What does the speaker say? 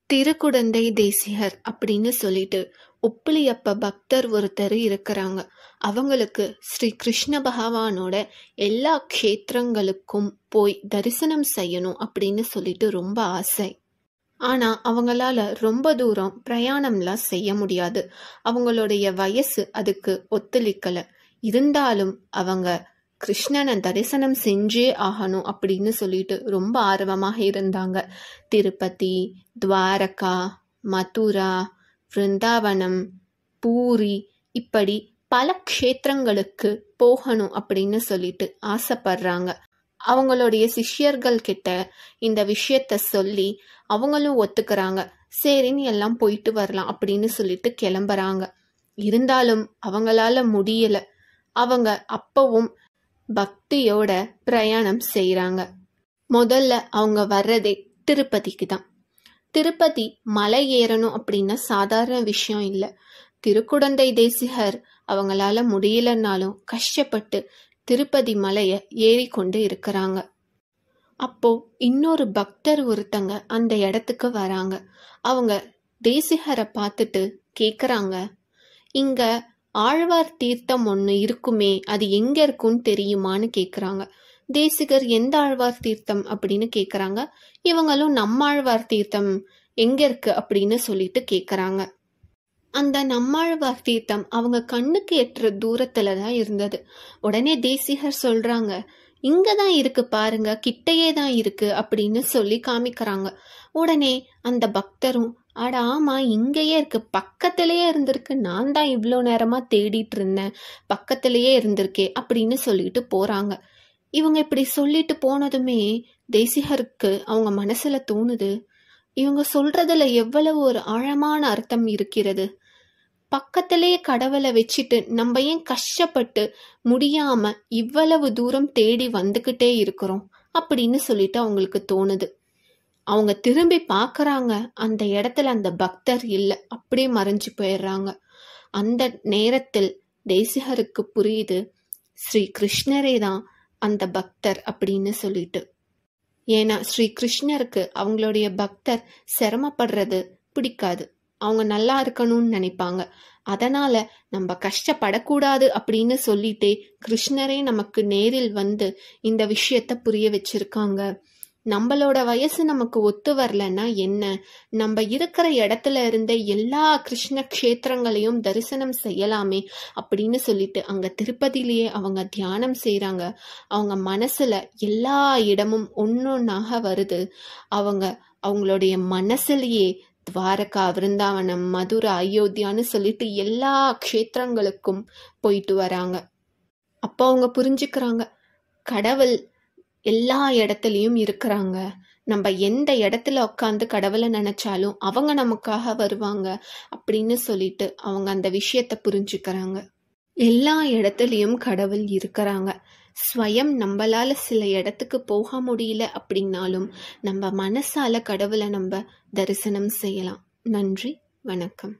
திருக்குடந்தை தேசிகர் அப்படின்னு சொல்லிட்டு உப்பிலியப்ப பக்தர் ஒருத்தர் இருக்கிறாங்க. அவங்களுக்கு ஸ்ரீ கிருஷ்ண பகவானோட எல்லா க்ஷேத்திரங்களுக்கும் போய் தரிசனம் செய்யணும் அப்படின்னு சொல்லிட்டு ரொம்ப ஆசை. ஆனா அவங்களால ரொம்ப தூரம் பிரயாணம்லாம் செய்ய முடியாது. அவங்களுடைய வயசு அதுக்கு ஒத்துழைக்கல. இருந்தாலும் அவங்க கிருஷ்ணனை தரிசனம் செஞ்சே ஆகணும் அப்படின்னு சொல்லிட்டு ரொம்ப ஆர்வமாக இருந்தாங்க. திருப்பதி, துவாரகா, மதுரா, விருந்தாவனம், பூரி இப்படி பல க்ஷேத்திரங்களுக்கு போகணும் அப்படின்னு சொல்லிட்டு ஆசைப்படுறாங்க. அவங்களுடைய சிஷ்யர்கள் கிட்ட இந்த விஷயத்த சொல்லி அவங்களும் ஒத்துக்கிறாங்க. சரின்னு எல்லாம் போயிட்டு வரலாம் அப்படின்னு சொல்லிட்டு கிளம்புறாங்க. இருந்தாலும் அவங்களால முடியல. அவங்க அப்பவும் பக்தியோட பிரயாணம் செய்யறாங்க. முதல்ல அவங்க வர்றதே திருப்பதிக்கு தான். திருப்பதி மலை ஏறணும் அப்படின்னா சாதாரண விஷயம் இல்லை. திருக்குடந்தை தேசிகர் அவங்களால முடியலன்னாலும் கஷ்டப்பட்டு திருப்பதி மலையை ஏறிக்கொண்டு இருக்கிறாங்க. அப்போ இன்னொரு பக்தர் ஒருத்தங்க அந்த இடத்துக்கு வராங்க. அவங்க தேசிகரை பார்த்துட்டு கேக்குறாங்க, இங்க ஆழ்வார் தீர்த்தம் ஒன்று இருக்குமே, அது எங்க இருக்குன்னு தெரியுமான்னு கேக்குறாங்க. தேசிகர் எந்த ஆழ்வார் தீர்த்தம் அப்படின்னு கேக்குறாங்க. இவங்களும் நம்மாழ்வார் தீர்த்தம் எங்க இருக்கு அப்படின்னு சொல்லிட்டு கேக்குறாங்க. அந்த நம்மாழ்வார் தீர்த்தம் அவங்க கண்ணுக்கு எட்டுற தூரத்துல தான் இருந்தது. உடனே தேசிகர் சொல்றாங்க, இங்கதான் இருக்கு பாருங்க, கிட்டையே தான் இருக்கு அப்படின்னு சொல்லி காமிக்கிறாங்க. உடனே அந்த பக்தரும், அட ஆமா இங்கேயே இருக்கு, பக்கத்திலேயே இருந்திருக்கு, நான் தான் இவ்வளோ நேரமா தேடிட்டு இருந்தேன், பக்கத்திலேயே இருந்திருக்கே அப்படின்னு சொல்லிட்டு போறாங்க. இவங்க இப்படி சொல்லிட்டு போனதுமே தேசிகருக்கு அவங்க மனசுல தோணுது, இவங்க சொல்றதுல எவ்வளவு ஒரு ஆழமான அர்த்தம் இருக்கிறது. பக்கத்திலேயே கடவுளை வச்சுட்டு நம்ம ஏன் கஷ்டப்பட்டு முடியாம இவ்வளவு தூரம் தேடி வந்துகிட்டே இருக்கிறோம் அப்படின்னு சொல்லிட்டு அவங்களுக்கு தோணுது. அவங்க திரும்பி பார்க்கறாங்க. அந்த இடத்துல அந்த பக்தர் இல்லை, அப்படியே மறைஞ்சு போயிடுறாங்க. அந்த நேரத்தில் தேசிகருக்கு புரியுது, ஸ்ரீ கிருஷ்ணரே தான் அந்த பக்தர் அப்படின்னு சொல்லிட்டு. ஏன்னா ஸ்ரீ கிருஷ்ணருக்கு அவங்களுடைய பக்தர் சிரமப்படுறது பிடிக்காது. அவங்க நல்லா இருக்கணும்னு நினைப்பாங்க. அதனால நம்ம கஷ்டப்படக்கூடாது அப்படின்னு சொல்லிட்டே கிருஷ்ணரே நமக்கு நேரில் வந்து இந்த விஷயத்த புரிய வச்சிருக்காங்க. நம்மளோட வயசு நமக்கு ஒத்து வரலன்னா என்ன, நம்ம இருக்கிற இடத்துல இருந்த எல்லா கிருஷ்ண க்ஷேத்திரங்களையும் தரிசனம் செய்யலாமே அப்படின்னு சொல்லிட்டு அங்க திருப்பதியிலேயே அவங்க தியானம் செய்யறாங்க. அவங்க மனசுல எல்லா இடமும் ஒன்னொன்னாக வருது. அவங்களுடைய மனசுலயே துவாரகா, விருந்தாவனம், மதுரா, அயோத்தியான்னு சொல்லிட்டு எல்லா க்ஷேத்திரங்களுக்கும் போயிட்டு வராங்க. அப்போ அவங்க புரிஞ்சுக்கிறாங்க, கடவுள் எல்லா இடத்துலயும் இருக்கிறாங்க. நம்ம எந்த இடத்துல உட்காந்து கடவுளை நினைச்சாலும் அவங்க நமக்காக வருவாங்க அப்படின்னு சொல்லிட்டு அவங்க அந்த விஷயத்த புரிஞ்சுக்கிறாங்க. எல்லா இடத்துலயும் கடவுள் இருக்கிறாங்க. ஸ்வயம் நம்மளால சில இடத்துக்கு போக முடியல அப்படின்னாலும் நம்ம மனசால கடவுளை நம்ம தரிசனம் செய்யலாம். நன்றி, வணக்கம்.